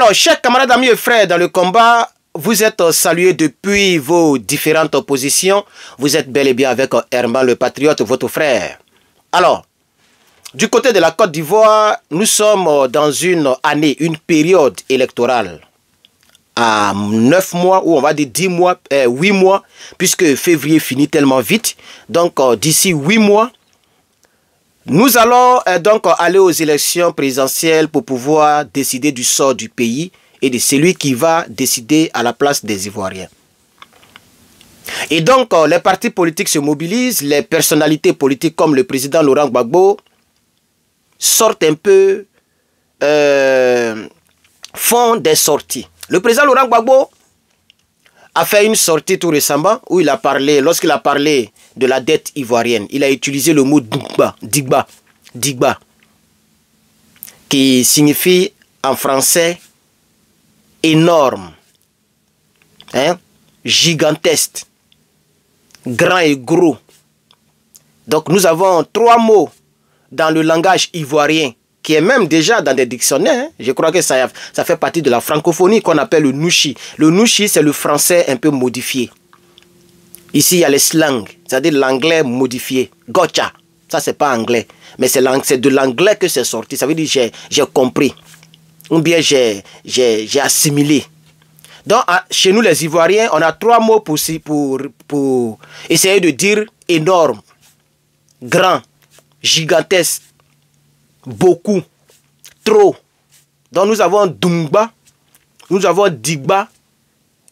Alors, chers camarades, amis et frères, dans le combat, vous êtes salués depuis vos différentes positions. Vous êtes bel et bien avec Herman le Patriote, votre frère. Alors, du côté de la Côte d'Ivoire, nous sommes dans une année, une période électorale à 9 mois, ou on va dire 10 mois, 8 mois, puisque février finit tellement vite. Donc, d'ici 8 mois, nous allons donc aller aux élections présidentielles pour pouvoir décider du sort du pays et de celui qui va décider à la place des Ivoiriens. Et donc, les partis politiques se mobilisent, les personnalités politiques comme le président Laurent Gbagbo sortent un peu, font des sorties. Le président Laurent Gbagbo a fait une sortie tout récemment où il a parlé, lorsqu'il a parlé de la dette ivoirienne, il a utilisé le mot Digba, qui signifie en français énorme, hein, gigantesque, grand et gros. Donc nous avons 3 mots dans le langage ivoirien qui est même déjà dans des dictionnaires. Hein. Je crois que ça fait partie de la francophonie qu'on appelle le nouchi. Le nouchi, c'est le français un peu modifié. Ici, il y a les slangs, c'est-à-dire l'anglais modifié. Gotcha, ça c'est pas anglais, mais c'est de l'anglais que c'est sorti. Ça veut dire j'ai compris, ou bien j'ai assimilé. Donc, chez nous les Ivoiriens, on a 3 mots pour essayer de dire énorme, grand, gigantesque, beaucoup, trop. Donc nous avons Dumba, nous avons Digba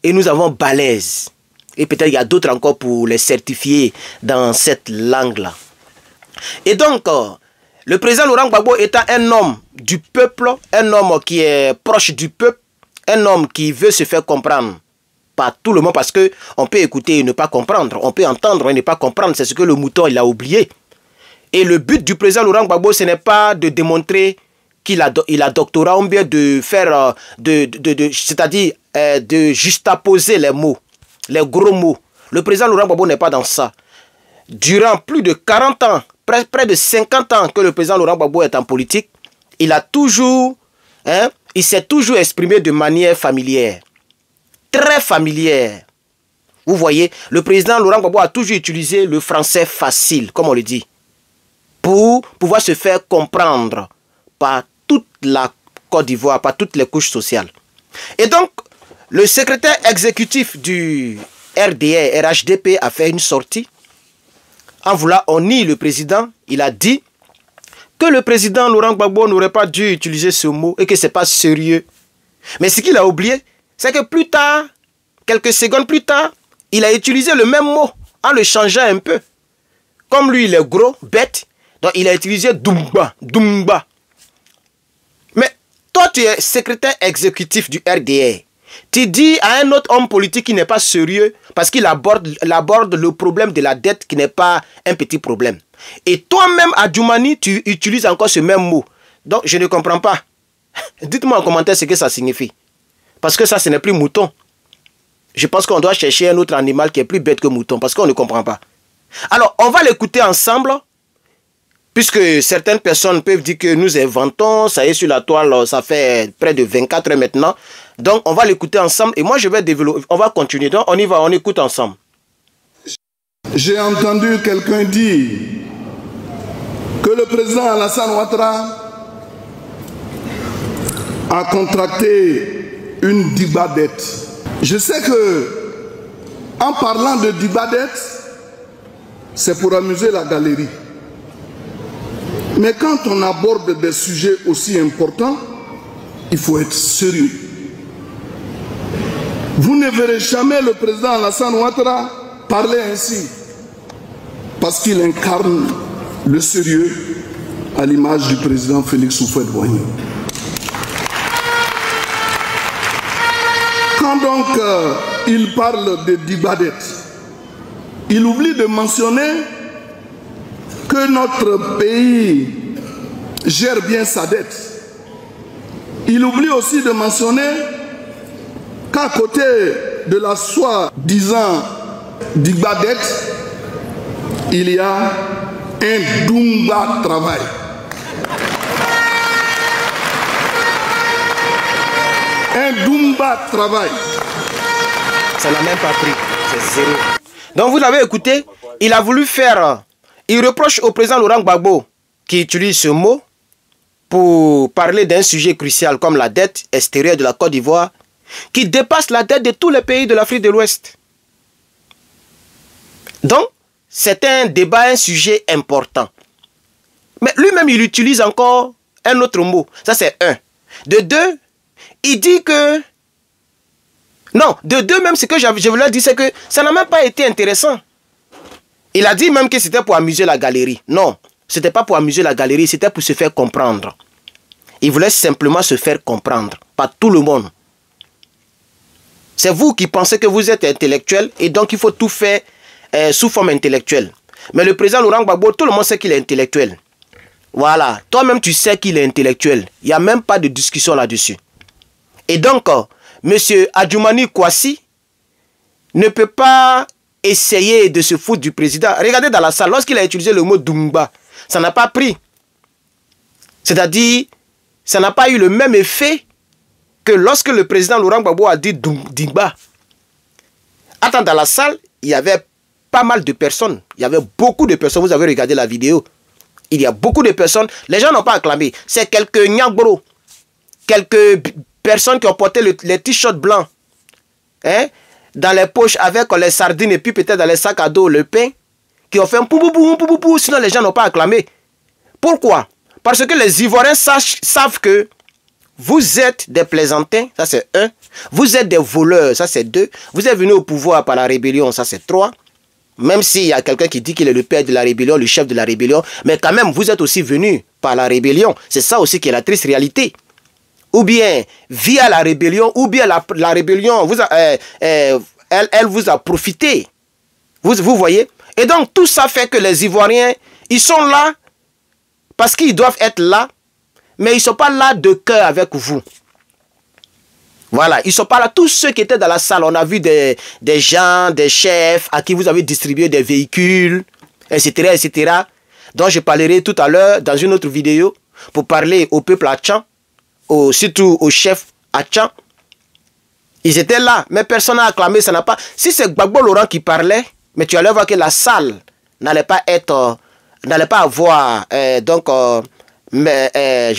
et nous avons balèze. Et peut-être il y a d'autres encore pour les certifier dans cette langue-là. Et donc, le président Laurent Gbagbo étant un homme du peuple, un homme qui est proche du peuple, un homme qui veut se faire comprendre par tout le monde, parce qu'on peut écouter et ne pas comprendre, on peut entendre et ne pas comprendre, c'est ce que le mouton il a oublié. Et le but du président Laurent Gbagbo, ce n'est pas de démontrer qu'il a doctorat, ou bien de faire, c'est-à-dire de juxtaposer les mots, les gros mots. Le président Laurent Gbagbo n'est pas dans ça. Durant plus de 40 ans, près de 50 ans que le président Laurent Gbagbo est en politique, il s'est toujours exprimé de manière familière, très familière. Vous voyez, le président Laurent Gbagbo a toujours utilisé le français facile, comme on le dit, pour pouvoir se faire comprendre par toute la Côte d'Ivoire, par toutes les couches sociales. Et donc, le secrétaire exécutif du RHDP a fait une sortie. En voulant honnir le président, il a dit que le président Laurent Gbagbo n'aurait pas dû utiliser ce mot et que ce n'est pas sérieux. Mais ce qu'il a oublié, c'est que plus tard, quelques secondes plus tard, il a utilisé le même mot en le changeant un peu. Comme lui, il est gros, bête, donc il a utilisé Dumba. Mais toi, tu es secrétaire exécutif du RDR. Tu dis à un autre homme politique qui n'est pas sérieux parce qu'il aborde le problème de la dette qui n'est pas un petit problème. Et toi-même, à Djoumani, tu utilises encore ce même mot. Donc, je ne comprends pas. Dites-moi en commentaire ce que ça signifie. Parce que ça, ce n'est plus mouton. Je pense qu'on doit chercher un autre animal qui est plus bête que mouton parce qu'on ne comprend pas. Alors, on va l'écouter ensemble. Puisque certaines personnes peuvent dire que nous inventons, ça est sur la toile, ça fait près de 24 heures maintenant. Donc, on va l'écouter ensemble et moi, je vais développer, on va continuer. Donc, on y va, on écoute ensemble. J'ai entendu quelqu'un dire que le président Alassane Ouattara a contracté une Digba-dette. Je sais que, en parlant de Digba-dette, c'est pour amuser la galerie. Mais quand on aborde des sujets aussi importants, il faut être sérieux. Vous ne verrez jamais le président Alassane Ouattara parler ainsi, parce qu'il incarne le sérieux à l'image du président Félix Houphouët-Boigny. Quand donc il parle de Digba-dette, il oublie de mentionner que notre pays gère bien sa dette. Il oublie aussi de mentionner qu'à côté de la soi-disant Digba-dette, il y a un Dumba-travail. un Dumba travaille. Ça n'a même pas pris. C'est zéro. Donc vous l'avez écouté, il a voulu faire... Il reproche au président Laurent Gbagbo qui utilise ce mot pour parler d'un sujet crucial comme la dette extérieure de la Côte d'Ivoire qui dépasse la dette de tous les pays de l'Afrique de l'Ouest. Donc, c'est un débat, un sujet important. Mais lui-même, il utilise encore un autre mot. Ça, c'est un. De deux, il dit que... Non, de deux, même ce que je voulais dire, c'est que ça n'a même pas été intéressant. Il a dit même que c'était pour amuser la galerie. Non, ce n'était pas pour amuser la galerie, c'était pour se faire comprendre. Il voulait simplement se faire comprendre par tout le monde. C'est vous qui pensez que vous êtes intellectuel et donc il faut tout faire sous forme intellectuelle. Mais le président Laurent Gbagbo, tout le monde sait qu'il est intellectuel. Voilà, toi-même tu sais qu'il est intellectuel. Il n'y a même pas de discussion là-dessus. Et donc, M. Adjoumani Kouassi ne peut pas essayer de se foutre du président. Regardez dans la salle, lorsqu'il a utilisé le mot Dumba, ça n'a pas pris. C'est-à-dire, ça n'a pas eu le même effet que lorsque le président Laurent Gbagbo a dit Dumba. Attends, dans la salle, il y avait pas mal de personnes. Il y avait beaucoup de personnes. Vous avez regardé la vidéo. Il y a beaucoup de personnes. Les gens n'ont pas acclamé. C'est quelques Nyagoro. Quelques personnes qui ont porté les t-shirts blancs. Hein? Dans les poches avec les sardines et puis peut-être dans les sacs à dos le pain. Qui ont fait un pou. Sinon les gens n'ont pas acclamé. Pourquoi? Parce que les Ivoiriens savent que vous êtes des plaisantins. Ça c'est un. Vous êtes des voleurs. Ça c'est deux. Vous êtes venus au pouvoir par la rébellion. Ça c'est trois. Même s'il y a quelqu'un qui dit qu'il est le père de la rébellion, le chef de la rébellion, mais quand même, vous êtes aussi venu par la rébellion. C'est ça aussi qui est la triste réalité. Ou bien, via la rébellion, ou bien la rébellion, elle vous a profité. Vous voyez? Et donc, tout ça fait que les Ivoiriens, ils sont là, parce qu'ils doivent être là, mais ils ne sont pas là de cœur avec vous. Voilà, ils ne sont pas là. Tous ceux qui étaient dans la salle, on a vu des gens, des chefs à qui vous avez distribué des véhicules, etc., etc. dont je parlerai tout à l'heure dans une autre vidéo pour parler au peuple Atchan, surtout aux chefs Atchan. Ils étaient là, mais personne n'a acclamé, ça n'a pas... Si c'est Gbagbo Laurent qui parlait, mais tu allais voir que la salle n'allait pas être... n'allait pas avoir, je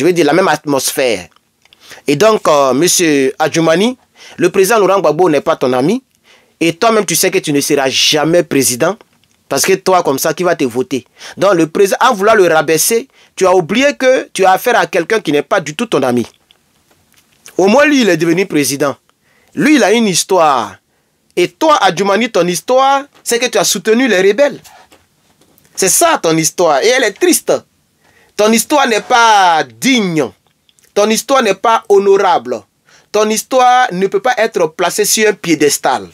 vais dire, la même atmosphère. Et donc, M. Adjoumani, le président Laurent Gbagbo n'est pas ton ami. Et toi-même, tu sais que tu ne seras jamais président. Parce que toi, comme ça, qui va te voter? Donc, le président, en voulant le rabaisser, tu as oublié que tu as affaire à quelqu'un qui n'est pas du tout ton ami. Au moins, lui, il est devenu président. Lui, il a une histoire. Et toi, Adjoumani, ton histoire, c'est que tu as soutenu les rebelles. C'est ça, ton histoire. Et elle est triste. Ton histoire n'est pas digne. Ton histoire n'est pas honorable. Ton histoire ne peut pas être placée sur un piédestal.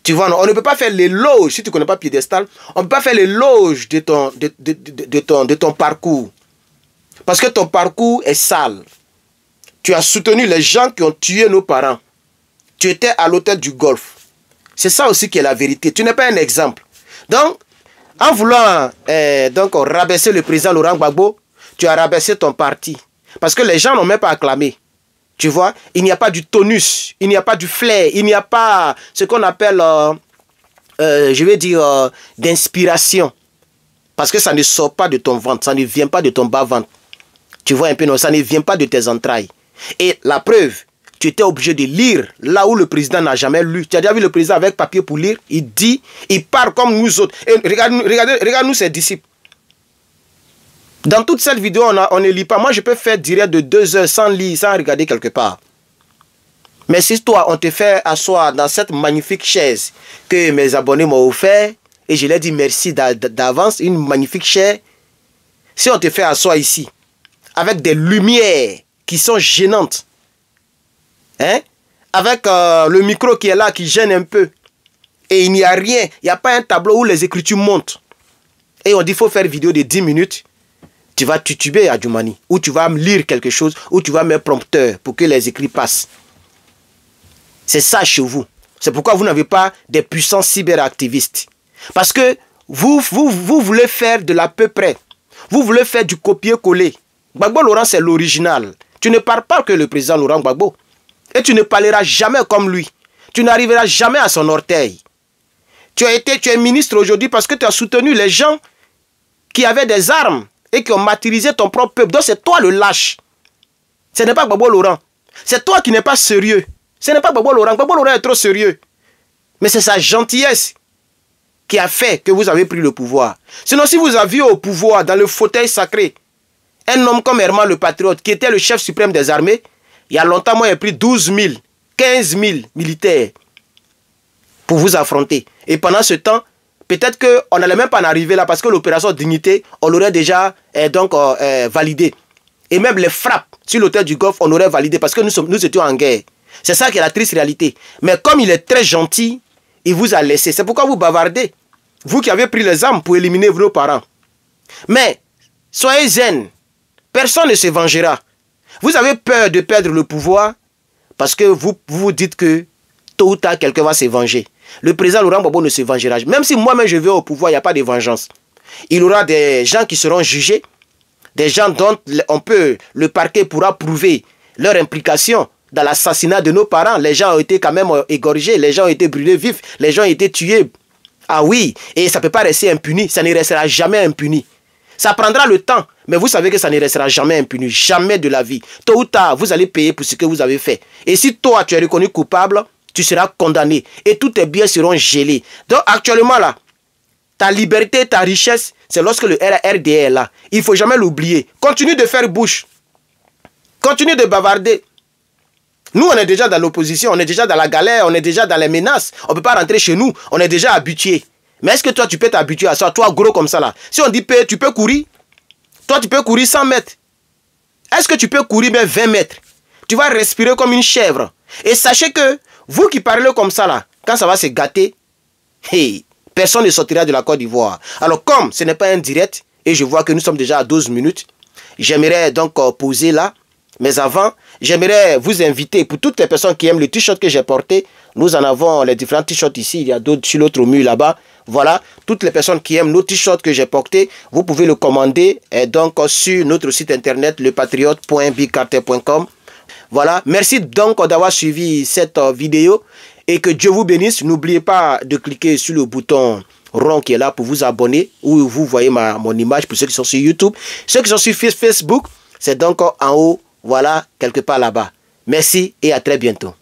Tu vois, non? On ne peut pas faire l'éloge, si tu ne connais pas piédestal, on ne peut pas faire l'éloge de ton parcours. Parce que ton parcours est sale. Tu as soutenu les gens qui ont tué nos parents. Tu étais à l'hôtel du Golfe. C'est ça aussi qui est la vérité. Tu n'es pas un exemple. Donc, en voulant rabaisser le président Laurent Gbagbo, tu as rabaissé ton parti. Parce que les gens n'ont même pas acclamé. Tu vois, il n'y a pas du tonus, il n'y a pas du flair, il n'y a pas ce qu'on appelle, je vais dire, d'inspiration. Parce que ça ne sort pas de ton ventre, ça ne vient pas de ton bas-ventre. Tu vois un peu, non, ça ne vient pas de tes entrailles. Et la preuve, tu étais obligé de lire là où le président n'a jamais lu. Tu as déjà vu le président avec papier pour lire? Il dit, il parle comme nous autres. Et regarde-nous ses disciples. Dans toute cette vidéo, on ne lit pas. Moi, je peux faire direct de 2 heures sans lire, sans regarder quelque part. Mais si toi, on te fait asseoir dans cette magnifique chaise que mes abonnés m'ont offert, et je leur dis merci d'avance, une magnifique chaise, si on te fait asseoir ici, avec des lumières qui sont gênantes, hein, avec le micro qui est là, qui gêne un peu, et il n'y a rien, il n'y a pas un tableau où les écritures montent, et on dit qu'il faut faire une vidéo de 10 minutes, tu vas tituber à Adjoumani, ou tu vas lire quelque chose, ou tu vas mettre prompteur pour que les écrits passent. C'est ça chez vous. C'est pourquoi vous n'avez pas des puissants cyberactivistes. Parce que vous voulez faire de l'à peu près. Vous voulez faire du copier-coller. Gbagbo Laurent, c'est l'original. Tu ne parles pas que le président Laurent Gbagbo. Et tu ne parleras jamais comme lui. Tu n'arriveras jamais à son orteil. Tu es ministre aujourd'hui parce que tu as soutenu les gens qui avaient des armes et qui ont martyrisé ton propre peuple. Donc c'est toi le lâche. Ce n'est pas Gbagbo Laurent. C'est toi qui n'es pas sérieux. Ce n'est pas Gbagbo Laurent. Gbagbo Laurent est trop sérieux. Mais c'est sa gentillesse qui a fait que vous avez pris le pouvoir. Sinon, si vous aviez au pouvoir, dans le fauteuil sacré, un homme comme Herman le Patriote, qui était le chef suprême des armées, il y a longtemps, moi, j'ai pris 12 000, 15 000 militaires pour vous affronter. Et pendant ce temps, peut-être qu'on n'allait même pas en arriver là, parce que l'opération Dignité, on l'aurait déjà validé. Et même les frappes sur l'hôtel du Golfe, on aurait validé, parce que nous étions en guerre. C'est ça qui est la triste réalité. Mais comme il est très gentil, il vous a laissé. C'est pourquoi vous bavardez. Vous qui avez pris les armes pour éliminer vos parents. Mais, soyez zen. Personne ne se vengera. Vous avez peur de perdre le pouvoir parce que vous vous dites que tôt ou tard, quelqu'un va se venger. Le président Laurent Gbagbo ne se vengera. Même si moi-même je vais au pouvoir, il n'y a pas de vengeance. Il y aura des gens qui seront jugés, des gens dont le parquet pourra prouver leur implication dans l'assassinat de nos parents. Les gens ont été quand même égorgés, les gens ont été brûlés vifs, les gens ont été tués. Ah oui, et ça ne peut pas rester impuni, ça ne restera jamais impuni. Ça prendra le temps, mais vous savez que ça ne restera jamais impuni, jamais de la vie. Tôt ou tard, vous allez payer pour ce que vous avez fait. Et si toi, tu es reconnu coupable, tu seras condamné et tous tes biens seront gelés. Donc actuellement là, ta liberté, ta richesse, c'est lorsque le RDR est là. Il ne faut jamais l'oublier. Continue de faire bouche. Continue de bavarder. Nous, on est déjà dans l'opposition, on est déjà dans la galère, on est déjà dans les menaces. On ne peut pas rentrer chez nous, on est déjà habitué. Mais est-ce que toi, tu peux t'habituer à ça? Toi, gros comme ça là. Si on dit tu peux courir, toi, tu peux courir 100 mètres. Est-ce que tu peux courir même 20 mètres? Tu vas respirer comme une chèvre. Et sachez que vous qui parlez comme ça là, quand ça va se gâter, hey, personne ne sortira de la Côte d'Ivoire. Alors comme ce n'est pas un direct, et je vois que nous sommes déjà à 12 minutes, j'aimerais donc poser là. Mais avant, j'aimerais vous inviter, pour toutes les personnes qui aiment le t-shirt que j'ai porté, nous en avons les différents t-shirts ici, il y a d'autres sur l'autre mur là-bas. Voilà, toutes les personnes qui aiment nos t-shirts que j'ai portés, vous pouvez le commander donc sur notre site internet lepatriote.bigcartel.com. Voilà, merci donc d'avoir suivi cette vidéo et que Dieu vous bénisse. N'oubliez pas de cliquer sur le bouton rond qui est là pour vous abonner, où vous voyez mon image pour ceux qui sont sur YouTube. Ceux qui sont sur Facebook, c'est donc en haut. Voilà, quelque part là-bas. Merci et à très bientôt.